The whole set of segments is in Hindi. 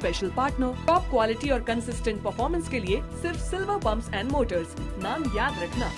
स्पेशल पार्टनर, टॉप क्वालिटी और कंसिस्टेंट परफॉर्मेंस के लिए सिर्फ सिल्वर पंप्स एंड मोटर्स, नाम याद रखना।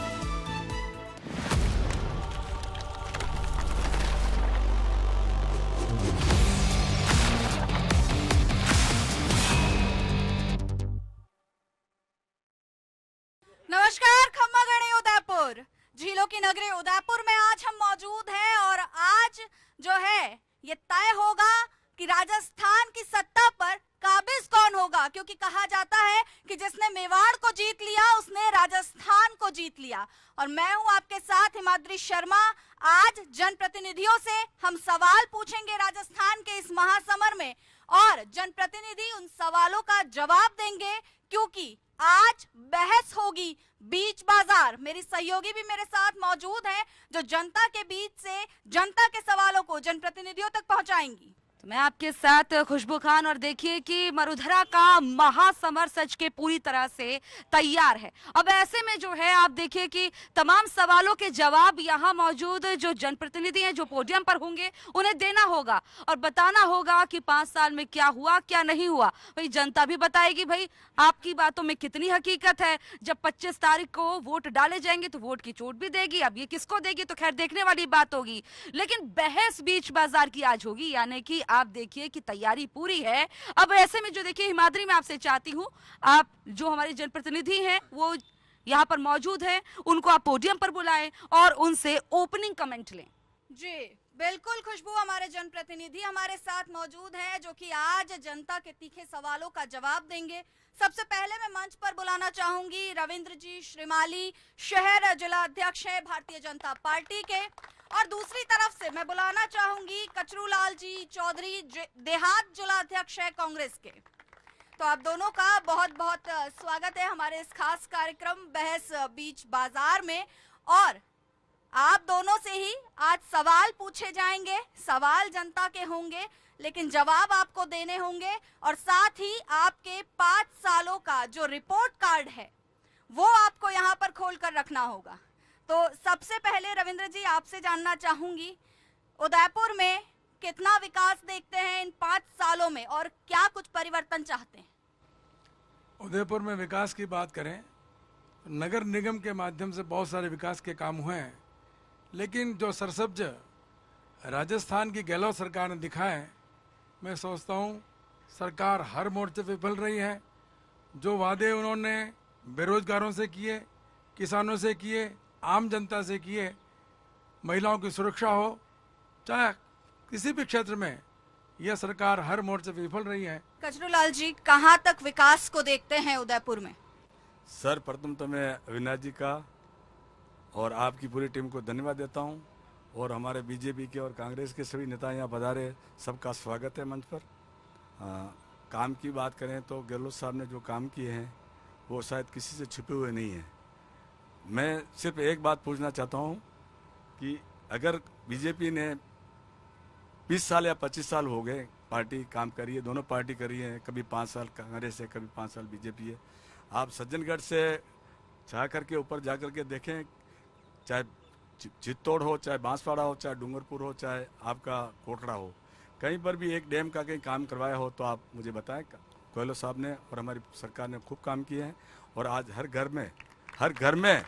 नमस्कार, खम्मागणी उदयपुर, झीलों की नगरी उदयपुर में आज हम मौजूद हैं और आज जो है ये तय होगा कि राजस्थान की सत्ता पर काबिज कौन होगा, क्योंकि कहा जाता है कि जिसने मेवाड़ को जीत लिया उसने राजस्थान को जीत लिया। और मैं हूं आपके साथ हिमाद्री शर्मा। आज जनप्रतिनिधियों से हम सवाल पूछेंगे राजस्थान के इस महासमर में और जनप्रतिनिधि उन सवालों का जवाब देंगे, क्योंकि आज बहस होगी बीच बाजार। मेरी सहयोगी भी मेरे साथ मौजूद हैं जो जनता के बीच से जनता के सवालों को जनप्रतिनिधियों तक पहुंचाएंगी। तो मैं आपके साथ खुशबू खान, और देखिए कि मरुधरा का महासमर सच के पूरी तरह से तैयार है। अब ऐसे में जो है आप देखिए कि तमाम सवालों के जवाब यहाँ मौजूद जो जनप्रतिनिधि हैं, जो पोडियम पर होंगे, उन्हें देना होगा और बताना होगा कि 5 साल में क्या हुआ क्या नहीं हुआ। भाई जनता भी बताएगी भाई आपकी बातों में कितनी हकीकत है। जब 25 तारीख को वोट डाले जाएंगे तो वोट की चोट भी देगी। अब ये किसको देगी तो खैर देखने वाली बात होगी, लेकिन बहस बीच बाजार की आज होगी, यानी कि आप देखिए कि तैयारी पूरी है। अब ऐसे में जो देखिए हिमाद्री, मैं आपसे चाहती हूँ आप जो हमारे जनप्रतिनिधि हैं वो यहाँ पर मौजूद है, उनको आप पोडियम पर बुलाएं और उनसे ओपनिंग कमेंट लें। जी बिल्कुल खुशबू, हमारे जनप्रतिनिधि हमारे साथ मौजूद हैं जो कि आज जनता के तीखे सवालों का जवाब देंगे। सबसे पहले मैं मंच पर बुलाना चाहूंगी रविंद्र जी श्रीमाली, शहर जिला अध्यक्ष है भारतीय जनता पार्टी के, और दूसरी तरफ से मैं बुलाना चाहूंगी कचरूलाल जी चौधरी, देहात जिला अध्यक्ष है कांग्रेस के। तो आप दोनों का बहुत बहुत स्वागत है हमारे इस खास कार्यक्रम बहस बीच बाजार में। और आप दोनों से ही आज सवाल पूछे जाएंगे, सवाल जनता के होंगे लेकिन जवाब आपको देने होंगे, और साथ ही आपके 5 सालों का जो रिपोर्ट कार्ड है वो आपको यहाँ पर खोल कर रखना होगा। तो सबसे पहले रविंद्र जी आपसे जानना चाहूंगी, उदयपुर में कितना विकास देखते हैं इन 5 सालों में और क्या कुछ परिवर्तन चाहते हैं? उदयपुर में विकास की बात करें, नगर निगम के माध्यम से बहुत सारे विकास के काम हुए हैं, लेकिन जो सरसब्ज राजस्थान की गहलोत सरकार ने दिखाए, मैं सोचता हूँ सरकार हर मोर्चे पे विफल रही है। जो वादे उन्होंने बेरोजगारों से किए, किसानों से किए, आम जनता से किए, महिलाओं की सुरक्षा हो, चाहे किसी भी क्षेत्र में, यह सरकार हर मोर्चे पे विफल रही है। कचरूलाल जी, कहाँ तक विकास को देखते हैं उदयपुर में? सर, प्रथम तो मैं अविनाश जी का और आपकी पूरी टीम को धन्यवाद देता हूं, और हमारे बीजेपी के और कांग्रेस के सभी नेता यहाँ पधारे, सबका स्वागत है मंच पर। काम की बात करें तो गहलोत साहब ने जो काम किए हैं वो शायद किसी से छिपे हुए नहीं हैं। मैं सिर्फ एक बात पूछना चाहता हूं कि अगर बीजेपी ने 20 साल या 25 साल हो गए पार्टी काम करी है, दोनों पार्टी करी है, कभी 5 साल कांग्रेस है, कभी 5 साल बीजेपी है। आप सज्जनगढ़ से जा करके ऊपर जा करके देखें, चाहे चित्तौड़ हो, चाहे बांसवाड़ा हो, चाहे डूंगरपुर हो, चाहे आपका कोटड़ा हो, कहीं पर भी एक डैम का कहीं काम करवाया हो तो आप मुझे बताएं। गहलोत साहब ने और हमारी सरकार ने खूब काम किए हैं, और आज हर घर में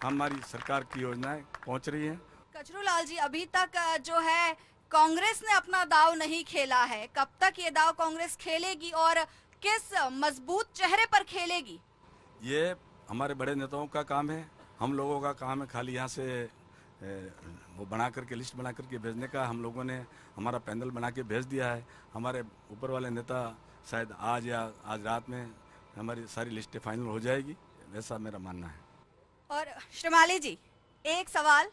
हमारी सरकार की योजनाएं पहुंच रही हैं। कचरूलाल जी, अभी तक जो है कांग्रेस ने अपना दाव नहीं खेला है, कब तक ये दाव कांग्रेस खेलेगी और किस मजबूत चेहरे पर खेलेगी? ये हमारे बड़े नेताओं का काम है, हम लोगों का काम है खाली यहाँ से वो बना करके लिस्ट बना करके भेजने का। हम लोगों ने हमारा पैनल बना के भेज दिया है। हमारे ऊपर वाले नेता शायद आज या आज रात में हमारी सारी लिस्टें फाइनल हो जाएगी, ऐसा मेरा मानना है। और श्रीमाली जी, एक सवाल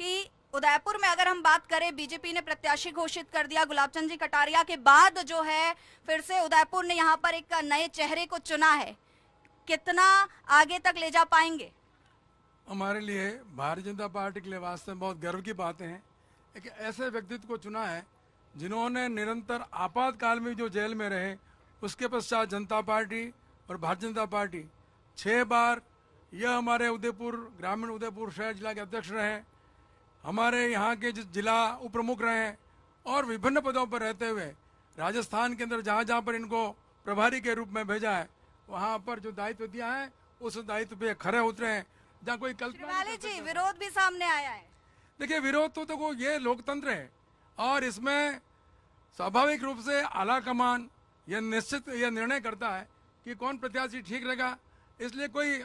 कि उदयपुर में अगर हम बात करें, बीजेपी ने प्रत्याशी घोषित कर दिया गुलाबचंद जी कटारिया के बाद, जो है फिर से उदयपुर ने यहाँ पर एक नए चेहरे को चुना है, कितना आगे तक ले जा पाएंगे? हमारे लिए, भारतीय जनता पार्टी के लिए वास्तव में बहुत गर्व की बातें हैं। एक ऐसे व्यक्तित्व को चुना है जिन्होंने निरंतर आपातकाल में जो जेल में रहे, उसके पश्चात जनता पार्टी और भारतीय जनता पार्टी 6 बार यह हमारे उदयपुर, ग्रामीण उदयपुर शहर जिला के अध्यक्ष रहे, हमारे यहाँ के जिला उप प्रमुख रहे, और विभिन्न पदों पर रहते हुए राजस्थान के अंदर जहाँ जहाँ पर इनको प्रभारी के रूप में भेजा है, वहाँ पर जो दायित्व दिया है उस दायित्व पे खरे उतरे हैं, जहाँ कोई कल्पना नहीं श्रीवाली कर जी, सकता। विरोध भी सामने आया है। देखिए, विरोध तो वो ये लोकतंत्र है और इसमें स्वाभाविक रूप से आला कमान यह निश्चित यह निर्णय करता है कि कौन प्रत्याशी ठीक रहेगा, इसलिए कोई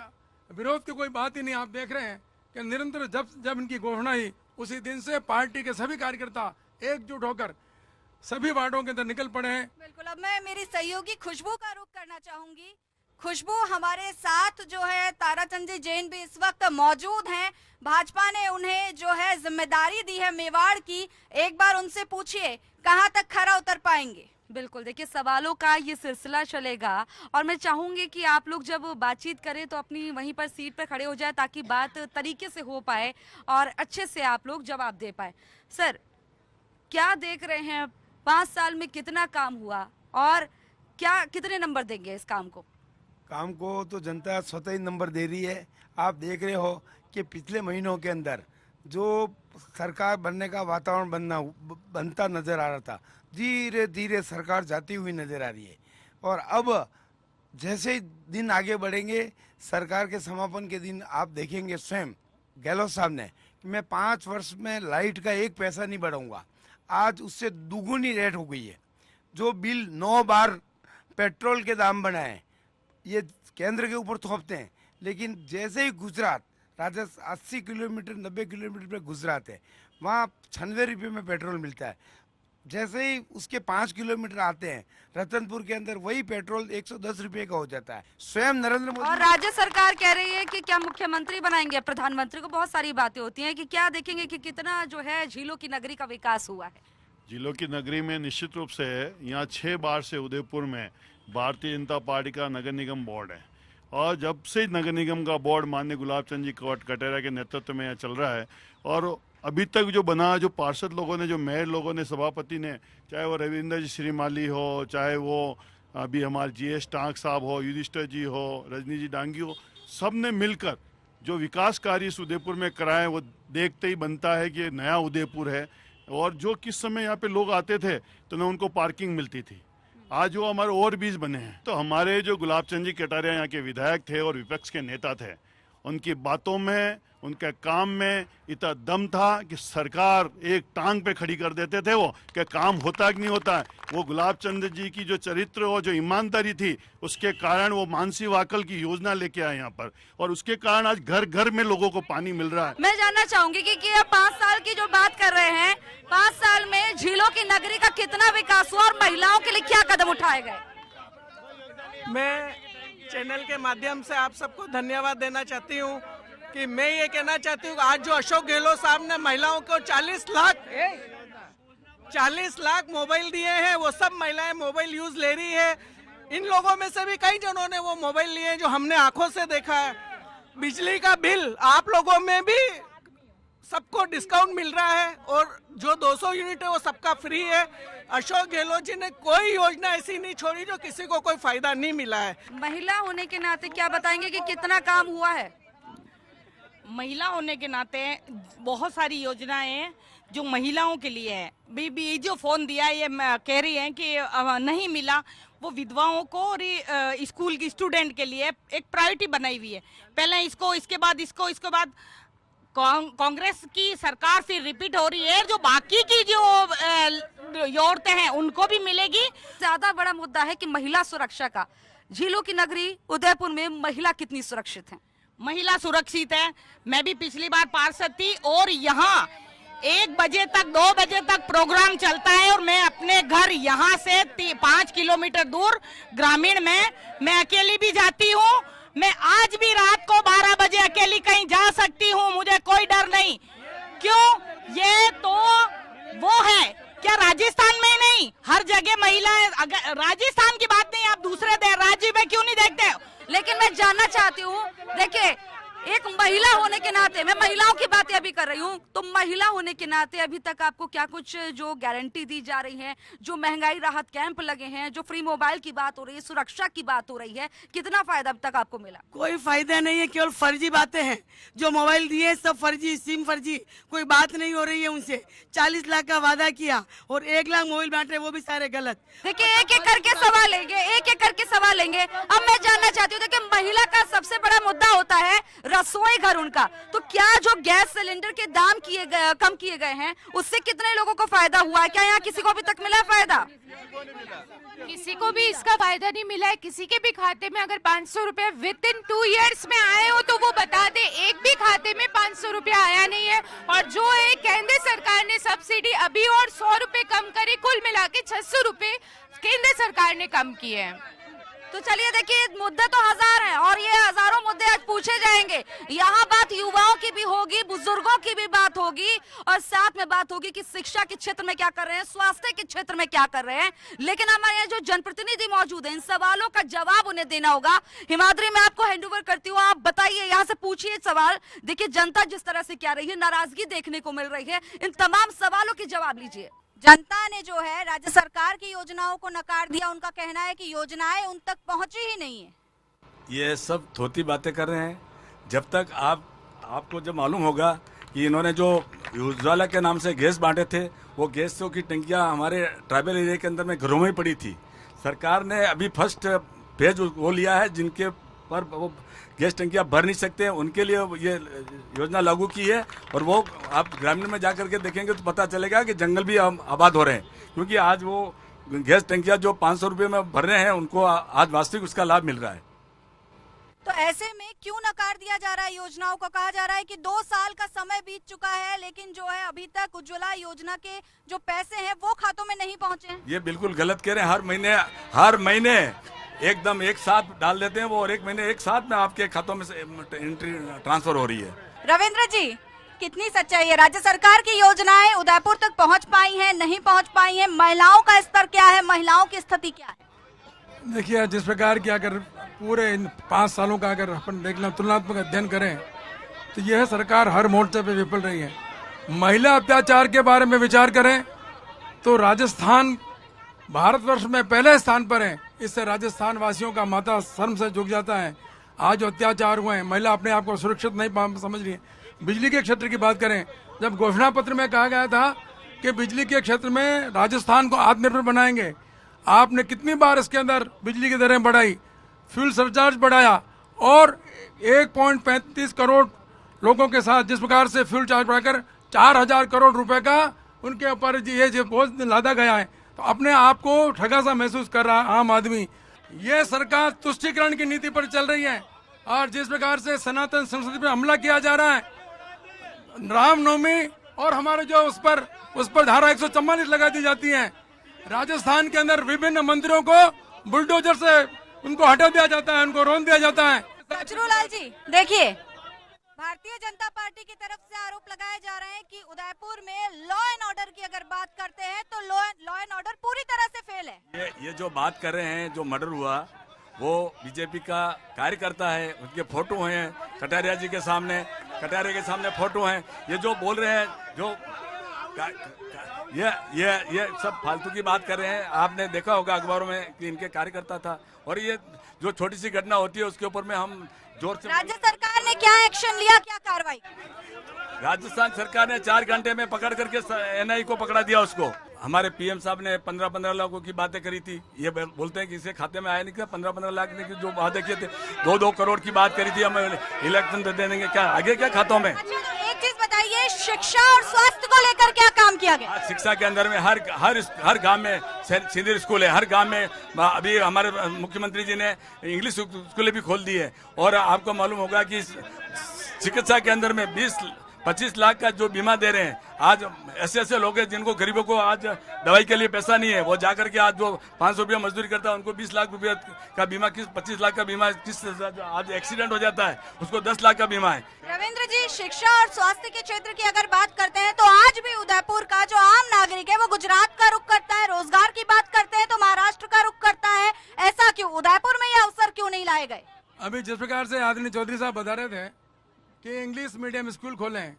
विरोध की कोई बात ही नहीं। आप देख रहे हैं कि निरंतर जब इनकी घोषणा हुई उसी दिन से पार्टी के सभी कार्यकर्ता एकजुट होकर सभी वार्डों के अंदर निकल पड़े हैं। बिल्कुल। अब मैं मेरी सहयोगी खुशबू का रुख करना चाहूंगी। खुशबू, हमारे साथ जो है ताराचंद जी जैन भी इस वक्त मौजूद हैं। भाजपा ने उन्हें जो है जिम्मेदारी दी है मेवाड़ की, एक बार उनसे पूछिए कहां तक खरा उतर पाएंगे। बिल्कुल, देखिए सवालों का ये सिलसिला चलेगा और मैं चाहूंगी कि आप लोग जब बातचीत करें तो अपनी वहीं पर सीट पर खड़े हो जाए ताकि बात तरीके से हो पाए और अच्छे से आप लोग जवाब दे पाए। सर, क्या देख रहे हैं, 5 साल में कितना काम हुआ और क्या कितने नंबर देंगे इस काम को? काम को तो जनता स्वतः ही नंबर दे रही है। आप देख रहे हो कि पिछले महीनों के अंदर जो सरकार बनने का वातावरण बनता नजर आ रहा था, धीरे धीरे सरकार जाती हुई नजर आ रही है। और अब जैसे ही दिन आगे बढ़ेंगे, सरकार के समापन के दिन आप देखेंगे स्वयं गहलोत साहब ने कि मैं 5 वर्ष में लाइट का 1 पैसा नहीं बढ़ाऊंगा। आज उससे दुगुनी रेट हो गई है। जो बिल 9 बार पेट्रोल के दाम बढ़ाए, ये केंद्र के ऊपर थोपते हैं, लेकिन जैसे ही गुजरात, राजस्थान 80 किलोमीटर 90 किलोमीटर पे गुजरात है, वहाँ 96 रुपये में पेट्रोल मिलता है। जैसे ही उसके 5 किलोमीटर आते हैं रतनपुर के अंदर, वही पेट्रोल 110 रुपये का हो जाता है। स्वयं नरेंद्र मोदी और राज्य सरकार कह रही है कि क्या मुख्यमंत्री बनाएंगे प्रधानमंत्री को। बहुत सारी बातें होती हैं कि क्या देखेंगे कि कितना जो है झीलों की नगरी का विकास हुआ है। जिलों की नगरी में निश्चित रूप से यहाँ 6 बार से उदयपुर में भारतीय जनता पार्टी का नगर निगम बोर्ड है और जब से नगर निगम का बोर्ड माननीय गुलाब चंद जी कटेरा के नेतृत्व में यहाँ चल रहा है और अभी तक जो बना, जो पार्षद लोगों ने, जो मेयर लोगों ने, सभापति ने, चाहे वो रविंद्र जी श्रीमाली हो, चाहे वो अभी हमारे GS टांक साहब हो, युधिष्ठिर जी हो, रजनी जी डांगी हो, सब ने मिलकर जो विकास कार्य इस उदयपुर में कराए, वो देखते ही बनता है कि नया उदयपुर है। और जो किस समय यहाँ पे लोग आते थे तो न उनको पार्किंग मिलती थी, आज वो हमारे ओवरब्रिज बने हैं। तो हमारे जो गुलाब चंद जी कटारिया यहाँ के विधायक थे और विपक्ष के नेता थे, उनकी बातों में, उनके काम में इतना दम था कि सरकार एक टांग पे खड़ी कर देते थे वो, कि काम होता कि नहीं होता है। वो गुलाब चंद जी की जो चरित्र और जो ईमानदारी थी, उसके कारण वो मानसी वाकल की योजना लेके आए यहाँ पर और उसके कारण आज घर घर में लोगों को पानी मिल रहा है। मैं जानना चाहूंगी कि अब 5 साल की जो बात कर रहे हैं, 5 साल में झीलों की नगरी का कितना विकास हुआ और महिलाओं के लिए क्या कदम उठाए गए? मैं चैनल के माध्यम से आप सबको धन्यवाद देना चाहती हूँ कि मैं ये कहना चाहती हूँ कि आज जो अशोक गहलोत साहब ने महिलाओं को 40 लाख मोबाइल दिए हैं, वो सब महिलाएं मोबाइल यूज ले रही है। इन लोगों में से भी कई जनों ने वो मोबाइल लिए जो हमने आंखों से देखा है। बिजली का बिल आप लोगों में भी सबको डिस्काउंट मिल रहा है और जो 200 यूनिट है वो सबका फ्री है। अशोक गहलोत जी ने कोई योजना ऐसी नहीं छोड़ी जो किसी को कोई फायदा नहीं मिला है। महिला होने के नाते क्या बताएंगे कि कितना काम हुआ है? महिला होने के नाते बहुत सारी योजनाएं जो महिलाओं के लिए है। बीबी जो फोन दिया है, ये कह रही हैं कि नहीं मिला, वो विधवाओं को और स्कूल की स्टूडेंट के लिए एक प्रायोरिटी बनाई हुई है। पहले इसको, इसके बाद इसको, इसके बाद कांग्रेस की सरकार फिर रिपीट हो रही है। जो बाकी की जो औरतें हैं उनको भी मिलेगी। ज्यादा बड़ा मुद्दा है कि महिला सुरक्षा का। झीलों की नगरी उदयपुर में महिला कितनी सुरक्षित है? महिला सुरक्षित है। मैं भी पिछली बार पार्षद थी और यहाँ 1 बजे तक 2 बजे तक प्रोग्राम चलता है और मैं अपने घर यहाँ से 5 किलोमीटर दूर ग्रामीण में मैं अकेली भी जाती हूँ। मैं आज भी रात को 12 बजे अकेली कहीं जा सकती हूँ, मुझे कोई डर नहीं। क्यों? ये तो वो है क्या राजस्थान में ही नहीं, हर जगह महिलाएं। राजस्थान की बात नहीं, आप दूसरे राज्य में क्यों नहीं देखते? लेकिन मैं जानना चाहती हूँ, देखिए एक महिला होने के नाते, मैं महिलाओं की बातें अभी कर रही हूँ, तो महिला होने के नाते अभी तक आपको क्या कुछ जो गारंटी दी जा रही है, जो महंगाई राहत कैंप लगे हैं, जो फ्री मोबाइल की बात हो रही है, सुरक्षा की बात हो रही है, कितना फायदा अब तक आपको मिला? कोई फायदा नहीं है, केवल फर्जी बातें हैं। जो मोबाइल दिए सब फर्जी, सिम फर्जी, कोई बात नहीं हो रही है उनसे। 40 लाख का वादा किया और 1 लाख मोबाइल बांटे, वो भी सारे गलत। देखिए एक एक करके सवाल लेंगे, एक एक करके सवाल लेंगे। अब मैं जानना चाहती हूँ, देखिए महिला का सबसे बड़ा मुद्दा होता है रसोई घर उनका, तो क्या जो गैस सिलेंडर के दाम कम किए गए हैं उससे कितने लोगों को फायदा हुआ है? क्या यहाँ किसी को अभी तक मिला फायदा? किसी को भी इसका फायदा नहीं मिला है। किसी के भी खाते में अगर 500 रुपए विद इन 2 इयर्स में आए हो तो वो बता दे, एक भी खाते में 500 रुपए आया नहीं है। और जो है केंद्र सरकार ने सब्सिडी अभी और 100 रुपए कम करे, कुल मिला के 600 रुपए केंद्र सरकार ने कम किए हैं। तो चलिए देखिए, मुद्दे तो हजार हैं और ये हजारों मुद्दे आज पूछे जाएंगे। यहाँ बात युवाओं की भी होगी, बुजुर्गों की भी बात होगी और साथ में बात होगी कि शिक्षा के क्षेत्र में क्या कर रहे हैं, स्वास्थ्य के क्षेत्र में क्या कर रहे हैं। लेकिन हमारे यहाँ जो जनप्रतिनिधि मौजूद हैं, इन सवालों का जवाब उन्हें देना होगा। हिमाद्री, मैं आपको हैंडओवर करती हूँ, आप बताइए, यहाँ से पूछिए सवाल। देखिए जनता जिस तरह से क्या रही है, नाराजगी देखने को मिल रही है, इन तमाम सवालों के जवाब लीजिए। जनता ने जो है राज्य सरकार की योजनाओं को नकार दिया। उनका कहना है कि योजनाएं उन तक पहुंची ही नहीं है। ये सब थोती बातें कर रहे हैं। जब तक आपको जब मालूम होगा कि इन्होंने जो उज्ज्वला के नाम से गैस बांटे थे, वो गैसों की टंकियां हमारे ट्राइबल एरिया के अंदर में घरों में ही पड़ी थी। सरकार ने अभी फर्स्ट फेज वो लिया है, जिनके पर वो गैस टंकियां भर नहीं सकते, उनके लिए ये योजना लागू की है। और वो आप ग्रामीण में जाकर के देखेंगे तो पता चलेगा कि जंगल भी आबाद हो रहे हैं, क्योंकि आज वो गैस टंकियां जो 500 रुपये में भर रहे हैं, उनको आज वास्तविक उसका लाभ मिल रहा है। तो ऐसे में क्यों नकार दिया जा रहा है योजनाओं को? कहा जा रहा है कि 2 साल का समय बीत चुका है, लेकिन जो है अभी तक उज्ज्वला योजना के जो पैसे हैं वो खातों में नहीं पहुंचे हैं। ये बिल्कुल गलत कह रहे हैं। हर महीने एकदम एक साथ डाल देते हैं वो, और एक महीने एक साथ में आपके खातों में से एंट्री ट्रांसफर हो रही है। रविंद्र जी, कितनी सच्चाई है? राज्य सरकार की योजनाएं उदयपुर तक पहुंच पाई हैं, नहीं पहुंच पाई हैं? महिलाओं का स्तर क्या है, महिलाओं की स्थिति क्या है? देखिए, जिस प्रकार की अगर पूरे इन 5 सालों का अगर अपन देख लें, तुलनात्मक अध्ययन करें, तो यह सरकार हर मोर्चे पे विफल रही है। महिला अत्याचार के बारे में विचार करें तो राजस्थान भारतवर्ष में पहले स्थान पर है। इससे राजस्थान वासियों का माथा शर्म से झुक जाता है। आज जो अत्याचार हुए हैं, महिला अपने आप को सुरक्षित नहीं समझ रही है। बिजली के क्षेत्र की बात करें, जब घोषणा पत्र में कहा गया था कि बिजली के क्षेत्र में राजस्थान को आत्मनिर्भर बनाएंगे, आपने कितनी बार इसके अंदर बिजली की दरें बढ़ाई, फ्यूल सरचार्ज बढ़ाया, और 1.35 करोड़ लोगों के साथ जिस प्रकार से फ्यूल चार्ज बढ़ाकर 4000 करोड़ रुपए का उनके ऊपर ये बोझ लादा गया है, तो अपने आप को ठगा सा महसूस कर रहा है आम आदमी। ये सरकार तुष्टीकरण की नीति पर चल रही है और जिस प्रकार से सनातन संस्कृति पर हमला किया जा रहा है, रामनवमी और हमारे जो उस पर धारा 144 लगा दी जाती है। राजस्थान के अंदर विभिन्न मंदिरों को बुलडोजर से उनको हटा दिया जाता है, उनको रोन दिया जाता है। बचरूलाल जी, देखिए, भारतीय जनता पार्टी की तरफ से आरोप लगाए जा रहे हैं कि उदयपुर में लॉ एंड ऑर्डर की अगर बात करते हैं तो लॉ एंड ऑर्डर पूरी तरह से फेल है। ये जो बात कर रहे हैं, जो मर्डर हुआ वो बीजेपी का कार्यकर्ता है, उनके फोटो हैं कटारिया जी के सामने, कटारिया के सामने फोटो हैं। ये जो बोल रहे हैं, जो ये सब फालतू की बात कर रहे हैं। आपने देखा होगा अखबारों में कि इनके कार्यकर्ता था, और ये जो छोटी सी घटना होती है उसके ऊपर में हम जोर से। राज्य सरकार ने क्या एक्शन लिया, क्या कार्रवाई? राजस्थान सरकार ने 4 घंटे में पकड़ करके एनआई को पकड़ा दिया उसको। हमारे पीएम साहब ने 15-15 लाखों की बातें करी थी। ये बोलते हैं कि इसे खाते में आया नहीं, क्या 15-15 लाख ने जो वादे किए थे, 2-2 करोड़ की बात करी थी, हम इलेक्शन दे देंगे, क्या आगे क्या खातों में? एक चीज बताइए, शिक्षा और स्वास्थ्य को लेकर क्या काम किया गया? शिक्षा के अंदर में हर गांव में सीनियर स्कूल है, हर गांव में अभी हमारे मुख्यमंत्री जी ने इंग्लिश स्कूलें भी खोल दी है। और आपको मालूम होगा कि चिकित्सा के अंदर में 20-25 लाख का जो बीमा दे रहे हैं। आज ऐसे लोग हैं जिनको, गरीबों को आज दवाई के लिए पैसा नहीं है, वो जाकर के आज जो 500 रुपया मजदूरी करता है उनको 20 लाख रुपया का बीमा, 25 लाख का बीमा, आज एक्सीडेंट हो जाता है उसको 10 लाख का बीमा है। रविंद्र जी, शिक्षा और स्वास्थ्य के क्षेत्र की अगर बात करते हैं तो आज भी उदयपुर का जो आम नागरिक है वो गुजरात का रुख करता है, रोजगार की बात करते हैं तो महाराष्ट्र का रुख करता है। ऐसा क्यों? उदयपुर में ये अवसर क्यों नहीं लाए गए? अभी जिस प्रकार से आदरणीय चौधरी साहब बता रहे थे कि इंग्लिश मीडियम स्कूल खोलें,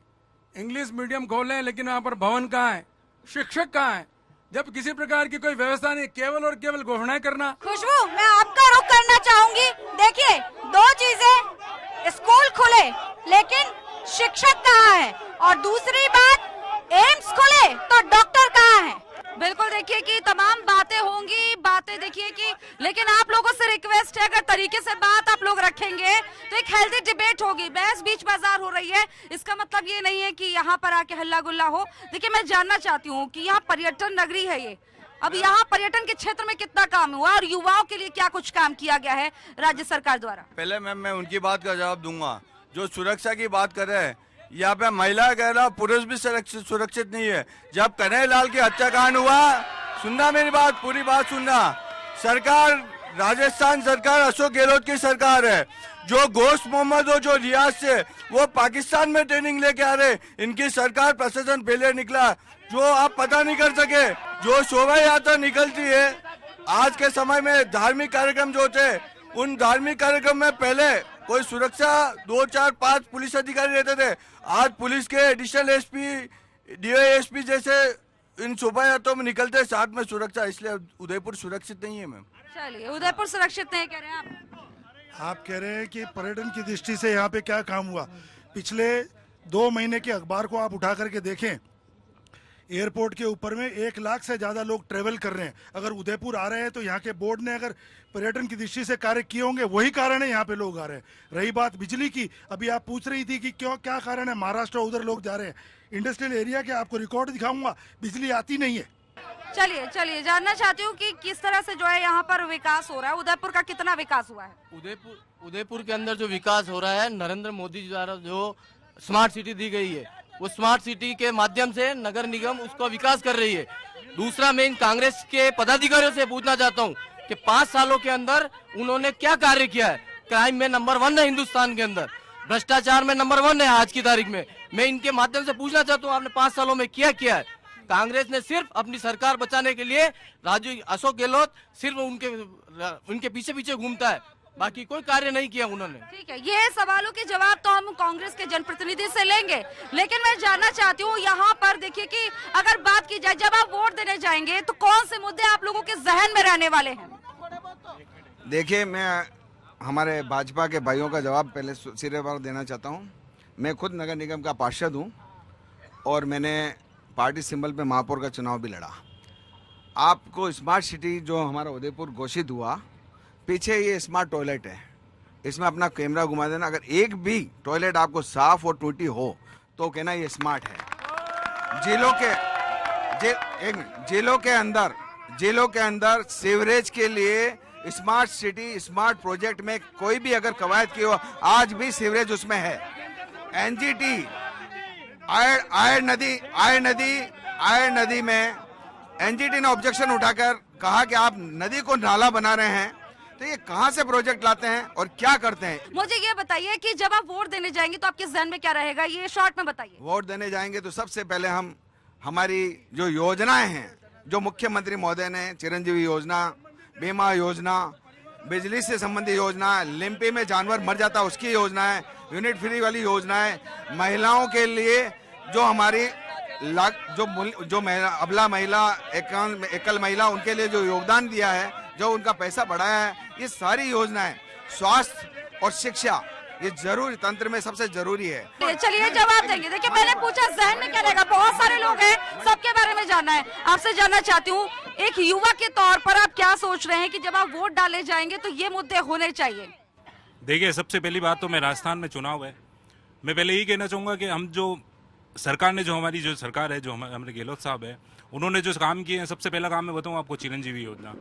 इंग्लिश मीडियम खोलें, लेकिन वहाँ पर भवन कहाँ है, शिक्षक कहाँ है? जब किसी प्रकार की कोई व्यवस्था नहीं, केवल और केवल घोषणाएं करना। खुशबू, मैं आपका रुख करना चाहूंगी। देखिए, दो चीजें, स्कूल खुले लेकिन शिक्षक कहाँ है, और दूसरी बात एम्स खुले तो डॉक्टर कहाँ है। बिल्कुल, देखिए कि तमाम बातें होंगी, बातें देखिए कि, लेकिन आप लोगों से रिक्वेस्ट है अगर तरीके से बात आप लोग रखेंगे तो एक हेल्दी डिबेट होगी। बहस बीच बाजार हो रही है, इसका मतलब ये नहीं है कि यहाँ पर आके हल्ला गुल्ला हो। देखिए, मैं जानना चाहती हूँ कि यहाँ पर्यटन नगरी है ये, अब यहाँ पर्यटन के क्षेत्र में कितना काम हुआ और युवाओं के लिए क्या कुछ काम किया गया है राज्य सरकार द्वारा? पहले मैम मैं उनकी बात का जवाब दूंगा। जो सुरक्षा की बात कर रहे हैं, यहाँ पे महिला कह रहा, पुरुष भी सुरक्षित नहीं है। जब कन्हैयालाल की हत्याकांड हुआ, सुनना मेरी बात, पूरी बात सुनना। सरकार, राजस्थान सरकार अशोक गहलोत की सरकार है। जो गोश्त मोहम्मद हो, जो रियाज से, वो पाकिस्तान में ट्रेनिंग लेके आ रहे। इनकी सरकार प्रशासन पहले निकला, जो आप पता नहीं कर सके। जो शोभा यात्रा निकलती है, आज के समय में धार्मिक कार्यक्रम जो होते हैं, उन धार्मिक कार्यक्रम में पहले कोई सुरक्षा 2, 4, 5 पुलिस अधिकारी रहते थे। आज पुलिस के एडिशनल एसपी, डीवाईएसपी जैसे इन शोभा यात्रा में निकलते हैं साथ में सुरक्षा, इसलिए उदयपुर सुरक्षित नहीं है मैम। चलिए, उदयपुर सुरक्षित नहीं कह रहे हैं आप कह रहे हैं कि पर्यटन की दृष्टि से यहाँ पे क्या काम हुआ। पिछले 2 महीने के अखबार को आप उठा करके देखें, एयरपोर्ट के ऊपर में 1 लाख से ज्यादा लोग ट्रेवल कर रहे हैं। अगर उदयपुर आ रहे हैं तो यहाँ के बोर्ड ने अगर पर्यटन की दृष्टि से कार्य किए होंगे, वही कारण है यहाँ पे लोग आ रहे हैं। रही बात बिजली की, अभी आप पूछ रही थी कि क्यों, क्या कारण है महाराष्ट्र उधर लोग जा रहे हैं। इंडस्ट्रियल एरिया के आपको रिकॉर्ड दिखाऊंगा, बिजली आती नहीं है। चलिए, जानना चाहती हूँ कि किस तरह से जो है यहाँ पर विकास हो रहा है, उदयपुर का कितना विकास हुआ है? उदयपुर के अंदर जो विकास हो रहा है, नरेंद्र मोदी जी द्वारा जो स्मार्ट सिटी दी गई है, वो स्मार्ट सिटी के माध्यम से नगर निगम उसका विकास कर रही है। दूसरा, मैं इन कांग्रेस के पदाधिकारियों से पूछना चाहता हूँ कि 5 सालों के अंदर उन्होंने क्या कार्य किया है। क्राइम में नंबर 1 है हिंदुस्तान के अंदर, भ्रष्टाचार में नंबर 1 है आज की तारीख में। मैं इनके माध्यम से पूछना चाहता हूँ, आपने 5 सालों में क्या किया है? कांग्रेस ने सिर्फ अपनी सरकार बचाने के लिए, अशोक गहलोत सिर्फ उनके पीछे पीछे घूमता है, बाकी कोई कार्य नहीं किया उन्होंने। ठीक है, ये सवालों के जवाब तो हम कांग्रेस के जनप्रतिनिधि से लेंगे, लेकिन मैं जानना चाहती हूँ यहाँ पर देखिए कि अगर बात की जाए, जब आप वोट देने जाएंगे तो कौन से मुद्दे आप लोगों के जहन में रहने वाले हैं? देखिए, मैं हमारे भाजपा के भाइयों का जवाब पहले सिरे पर देना चाहता हूँ। मैं खुद नगर निगम का पार्षद हूँ और मैंने पार्टी सिंबल पे महापौर का चुनाव भी लड़ा। आपको स्मार्ट सिटी जो हमारा उदयपुर घोषित हुआ, पीछे ये स्मार्ट टॉयलेट है, इसमें अपना कैमरा घुमा देना, अगर एक भी टॉयलेट आपको साफ और टूटी हो तो कहना ये स्मार्ट है। जेलों के अंदर सीवरेज के लिए स्मार्ट सिटी, स्मार्ट प्रोजेक्ट में कोई भी अगर कवायद की हो, आज भी सीवरेज उसमें है। एनजीटी आयर नदी में एनजीटी ने ऑब्जेक्शन उठाकर कहा कि आप नदी को नाला बना रहे हैं, तो ये कहां से प्रोजेक्ट लाते हैं और क्या करते हैं? मुझे ये बताइए कि जब आप वोट देने जाएंगे तो आपके जहन में क्या रहेगा, ये शॉर्ट में बताइए। वोट देने जाएंगे तो सबसे पहले हम हमारी जो योजनाएं हैं, जो मुख्यमंत्री महोदय ने, चिरंजीवी योजना, बीमा योजना, बिजली से संबंधित योजना, लिम्पी में जानवर मर जाता उसकी योजना है, यूनिट फ्री वाली योजना है, महिलाओं के लिए जो हमारी जो महिला, अबला महिला, एकल महिला, उनके लिए जो योगदान दिया है, जो उनका पैसा बढ़ाया है, ये सारी योजनाएं, स्वास्थ्य और शिक्षा, ये जरूरी तंत्र में सबसे जरूरी है। चलिए, जवाब देंगे। देखिए, मैंने पूछा जहन में क्या रहेगा, बहुत सारे लोग हैं, सबके बारे में जानना है। आपसे जानना चाहती हूँ, एक युवा के तौर पर आप क्या सोच रहे हैं कि जब आप वोट डाले जाएंगे तो ये मुद्दे होने चाहिए? देखिए, सबसे पहली बात तो मैं राजस्थान में चुनाव है, मैं पहले यही कहना चाहूंगा कि हम जो सरकार ने, जो हमारी जो सरकार है, जो हमारे गहलोत साहब है, उन्होंने जो काम किए हैं, सबसे पहला काम मैं बताऊँ आपको, चिरंजीवी योजना।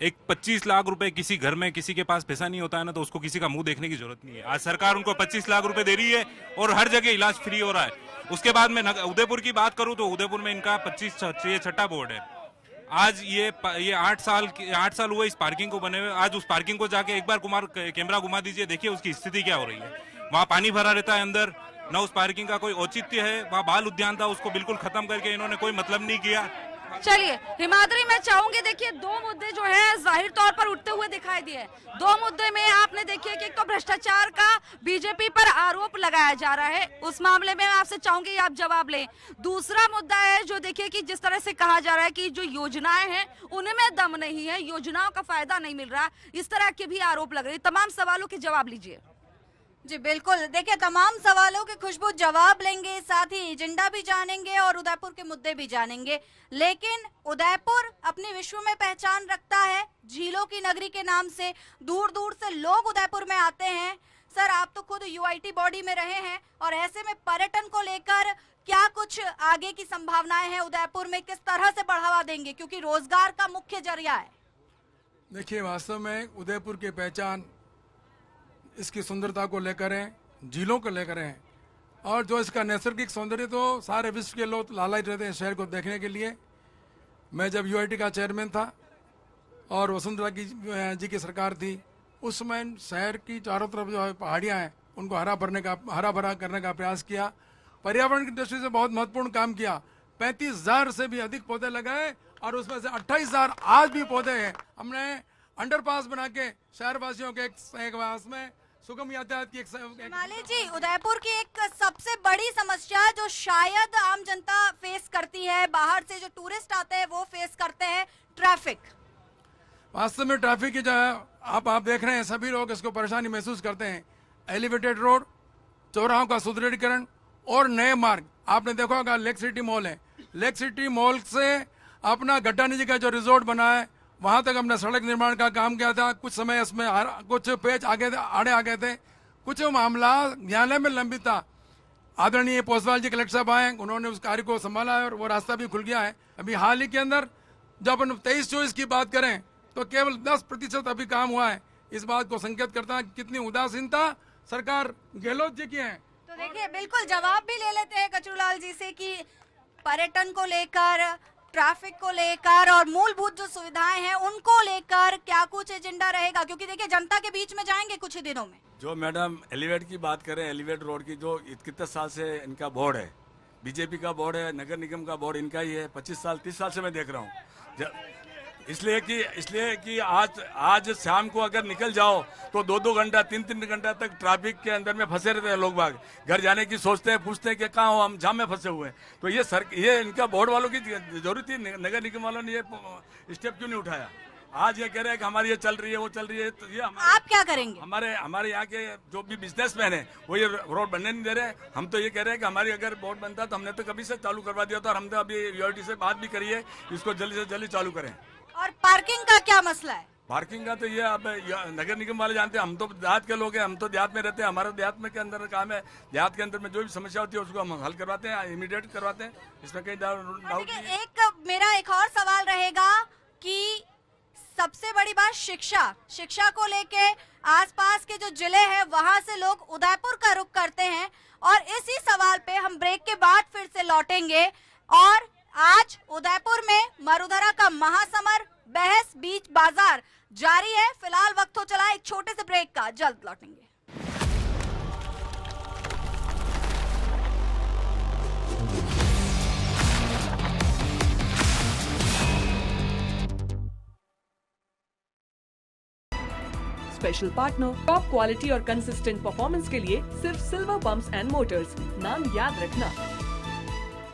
एक 25 लाख रुपए किसी घर में किसी के पास पैसा नहीं होता है ना, तो उसको किसी का मुंह देखने की जरूरत नहीं है। आज सरकार उनको 25 लाख रुपए दे रही है और हर जगह इलाज फ्री हो रहा है। उसके बाद मैं उदयपुर की बात करूं तो उदयपुर में इनका 26 बोर्ड है। आज ये 8 साल हुए इस पार्किंग को बने हुए। आज उस पार्किंग को जाके एक बार कैमरा घुमा दीजिए, देखिए उसकी स्थिति क्या हो रही है। वहाँ पानी भरा रहता है अंदर, न उस पार्किंग का कोई औचित्य है। वहाँ बाल उद्यान था, उसको बिल्कुल खत्म करके इन्होंने कोई मतलब नहीं किया। चलिए हिमाद्री, मैं चाहूंगी देखिए दो मुद्दे जो है जाहिर तौर पर उठते हुए दिखाई दिए। दो मुद्दे में आपने देखिए कि एक तो भ्रष्टाचार का बीजेपी पर आरोप लगाया जा रहा है, उस मामले में आपसे चाहूंगी आप जवाब लें। दूसरा मुद्दा है जो देखिए कि जिस तरह से कहा जा रहा है कि जो योजनाएं हैं उनमें दम नहीं है, योजनाओं का फायदा नहीं मिल रहा, इस तरह के भी आरोप लग रहे हैं। तमाम सवालों के जवाब लीजिए। जी बिल्कुल, देखिए तमाम सवालों के खुशबू जवाब लेंगे, साथ ही एजेंडा भी जानेंगे और उदयपुर के मुद्दे भी जानेंगे। लेकिन उदयपुर अपनी विश्व में पहचान रखता है झीलों की नगरी के नाम से, दूर दूर से लोग उदयपुर में आते हैं। सर, आप तो खुद यूआईटी बॉडी में रहे हैं और ऐसे में पर्यटन को लेकर क्या कुछ आगे की संभावनाएं हैं उदयपुर में, किस तरह से बढ़ावा देंगे, क्योंकि रोजगार का मुख्य जरिया है। देखिए, वास्तव में उदयपुर की पहचान इसकी सुंदरता को लेकर है, झीलों को लेकर है, और जो इसका नैसर्गिक सौंदर्य, तो सारे विश्व के लोग लालायित रहते हैं शहर को देखने के लिए। मैं जब यूआईटी का चेयरमैन था और वसुंधरा जी की सरकार थी, उस समय शहर की चारों तरफ जो है पहाड़ियाँ हैं उनको हरा भरा करने का प्रयास किया। पर्यावरण की दृष्टि से बहुत महत्वपूर्ण काम किया। 35,000 से भी अधिक पौधे लगाए और उसमें से 28,000 आज भी पौधे हैं। हमने अंडरपास बना के शहरवासियों के एक वास में सुगम यातायात की हिमालय जी, उदयपुर की एक सबसे बड़ी समस्या जो शायद आम जनता फेस करती है, बाहर से जो टूरिस्ट आते हैं वो फेस करते हैं, ट्रैफिक। वास्तव में ट्रैफिक की जो है आप देख रहे हैं, सभी लोग इसको परेशानी महसूस करते हैं। एलिवेटेड रोड, चौराहों का सुदृढ़ीकरण और नए मार्ग। आपने देखा होगा लेक सिटी मॉल है, लेक सिटी मॉल से अपना गड्ढानी जी का जो रिजोर्ट बना है वहां तक हमने सड़क निर्माण का काम किया था। कुछ समय इसमें कुछ पेच आगे आ गए थे, कुछ मामला न्यायालय में लंबित था। आदरणीय पोसवाल जी कलेक्टर साहब आए, उन्होंने उस कार्य को संभाला है और वो रास्ता भी खुल गया है। अभी हाल ही के अंदर जब अपन 23-24 की बात करें तो केवल 10% अभी काम हुआ है। इस बात को संकेत करता है कितनी उदासीनता सरकार गहलोत जी की है। तो देखिए, बिल्कुल जवाब भी ले लेते हैं कचरूलाल जी से कि पर्यटन को लेकर, ट्रैफिक को लेकर और मूलभूत जो सुविधाएं हैं उनको लेकर क्या कुछ एजेंडा रहेगा, क्योंकि देखिए जनता के बीच में जाएंगे कुछ ही दिनों में। जो मैडम एलिवेट की बात करें, एलिवेट रोड की जो कितने साल से इनका बोर्ड है, बीजेपी का बोर्ड है, नगर निगम का बोर्ड इनका ही है। 25 साल 30 साल से मैं देख रहा हूँ। इसलिए कि आज शाम को अगर निकल जाओ तो 2-2 घंटा 3-3 घंटा तक ट्रैफिक के अंदर में फंसे रहते हैं लोग बाग। घर जाने की सोचते हैं, पूछते हैं कि कहाँ हो, हम जाम में फंसे हुए हैं। तो ये इनका बोर्ड वालों की जरूरत थी, नगर निगम वालों ने ये स्टेप क्यों नहीं उठाया। आज ये कह रहे हैं कि हमारी ये चल रही है, वो चल रही है, तो ये आप क्या करेंगे? हमारे यहाँ के जो भी बिजनेसमैन है वो ये रोड बनने नहीं दे रहे। हम तो ये कह रहे हैं कि हमारी अगर बोर्ड बनता तो हमने तो कभी से चालू करवा दिया था, और हमने अभी यूआईटी से बात भी करी है, इसको जल्दी से जल्दी चालू करें। और पार्किंग का क्या मसला है? पार्किंग का तो ये अब नगर निगम वाले जानते हैं, हम तो देहात के लोग हैं, हम तो देहात में रहते हैं, हमारा देहात में के अंदर काम है। देहात के अंदर में जो भी समस्या होती है उसको हम हल करवाते हैं, इमीडिएट करवाते हैं, इसमें कहीं डाउट नहीं है। एक मेरा एक और सवाल रहेगा कि सबसे बड़ी बात शिक्षा को लेके आसपास के जो जिले हैं वहां से लोग उदयपुर का रुख करते हैं, और इसी सवाल पे हम ब्रेक के बाद फिर से लौटेंगे। और आज उदयपुर में मरुधरा का महासमर, बहस, बीच बाजार जारी है। फिलहाल वक्त हो चला एक छोटे से ब्रेक का, जल्द लौटेंगे। स्पेशल पार्टनर, टॉप क्वालिटी और कंसिस्टेंट परफॉर्मेंस के लिए सिर्फ सिल्वर पंप्स एंड मोटर्स, नाम याद रखना।